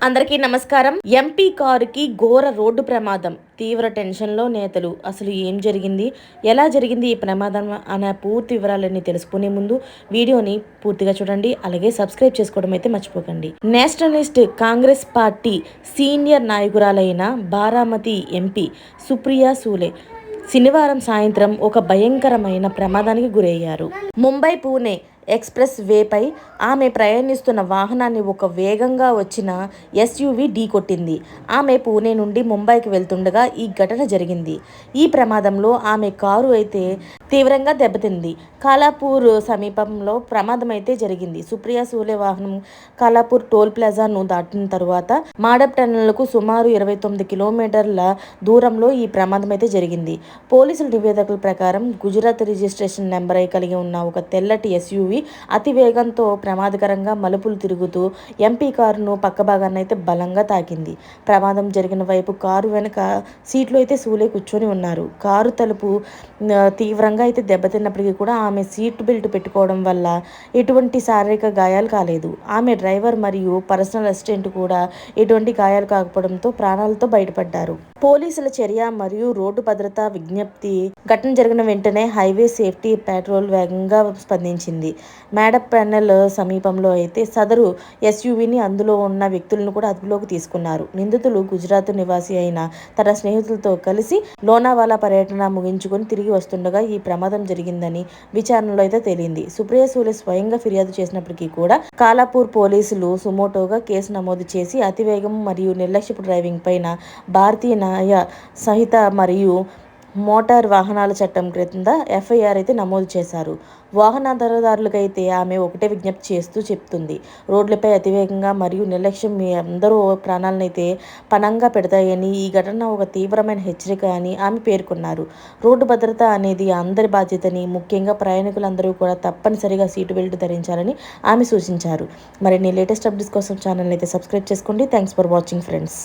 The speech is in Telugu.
అందరికీ నమస్కారం. ఎంపీ కారుకి ఘోర రోడ్డు ప్రమాదం. తీవ్ర టెన్షన్లో నేతలు. అసలు ఏం జరిగింది, ఎలా జరిగింది ఈ ప్రమాదం అనే పూర్తి వివరాలన్నీ తెలుసుకునే ముందు వీడియోని పూర్తిగా చూడండి. అలాగే సబ్స్క్రైబ్ చేసుకోవడం అయితే మర్చిపోకండి. నేషనలిస్ట్ కాంగ్రెస్ పార్టీ సీనియర్ నాయకురాలైన బారామతి ఎంపీ సుప్రియా సూలే శనివారం సాయంత్రం ఒక భయంకరమైన ప్రమాదానికి గురయ్యారు. ముంబై పూణే ఎక్స్ప్రెస్ వేపై ఆమె ప్రయాణిస్తున్న వాహనాన్ని ఒక వేగంగా వచ్చిన ఎస్యూవీ ఢీకొట్టింది. ఆమె పూణే నుండి ముంబైకి వెళ్తుండగా ఈ ఘటన జరిగింది. ఈ ప్రమాదంలో ఆమె కారు అయితే తీవ్రంగా దెబ్బతింది. కాలాపూర్ సమీపంలో ప్రమాదం అయితే జరిగింది. సుప్రియా సూలే వాహనం కాలాపూర్ టోల్ ప్లాజాను దాటిన తరువాత మాడప్ టన్నెల్కు సుమారు 29 కిలోమీటర్ల దూరంలో ఈ ప్రమాదం అయితే జరిగింది. పోలీసుల నివేదికల ప్రకారం గుజరాత్ రిజిస్ట్రేషన్ నెంబర్ కలిగి ఉన్న ఒక తెల్లటి ఎస్యూవీ అతి వేగంతో ప్రమాదకరంగా మలుపులు తిరుగుతూ ఎంపీ కారును పక్క భాగాన్ని అయితే బలంగా తాకింది. ప్రమాదం జరిగిన వైపు కారు వెనుక సీట్లో అయితే సూలే కూర్చొని ఉన్నారు. కారు తలుపు తీవ్రంగా అయితే దెబ్బతిన్నప్పటికీ కూడా ఆమె సీట్ బెల్ట్ పెట్టుకోవడం వల్ల ఎటువంటి శారీరక గాయాలు కాలేదు. ఆమె డ్రైవర్ మరియు పర్సనల్ అసిస్టెంట్ కూడా ఎటువంటి గాయాలు కాకపోవడంతో ప్రాణాలతో బయటపడ్డారు. పోలీసుల చర్య మరియు రోడ్డు భద్రతా విజ్ఞప్తి. ఘటన జరిగిన వెంటనే హైవే సేఫ్టీ పెట్రోల్ వేగంగా స్పందించింది. మేడప్ టన్నెల్ సమీపంలో అయితే సదరు ఎస్యూవీని అందులో ఉన్న వ్యక్తులను కూడా అదుపులోకి తీసుకున్నారు. నిందితులు గుజరాత్ నివాసి అయిన తన స్నేహితులతో కలిసి లోనావాలా పర్యటన ముగించుకొని తిరిగి వస్తుండగా ఈ ప్రమాదం జరిగిందని విచారణలో అయితే తేలింది. సుప్రియా సూలే స్వయంగా ఫిర్యాదు చేసినప్పటికీ కూడా కాలాపూర్ పోలీసులు సుమోటోగా కేసు నమోదు చేసి అతివేగం మరియు నిర్లక్ష్యపు డ్రైవింగ్ పైన భారతీయ న్యాయ సంహిత మరియు మోటార్ వాహనాల చట్టం క్రింద ఎఫ్ఐఆర్ అయితే నమోదు చేశారు. వాహనదారులకైతే ఆమె ఒకటే విజ్ఞప్తి చేస్తూ చెప్తుంది. రోడ్లపై అతివేగంగా మరియు నిర్లక్ష్యం మీ అందరూ ప్రాణాలనైతే పణంగా పెడతాయని, ఈ ఘటన ఒక తీవ్రమైన హెచ్చరిక అని ఆమె పేర్కొన్నారు. రోడ్డు భద్రత అనేది అందరి బాధ్యతని, ముఖ్యంగా ప్రయాణికులందరూ కూడా తప్పనిసరిగా సీటు బెల్ట్ ధరించాలని ఆమె సూచించారు. మరిన్ని లేటెస్ట్ అప్డేట్స్ కోసం ఛానల్ అయితే సబ్స్క్రైబ్ చేసుకోండి. Thanks for watching friends.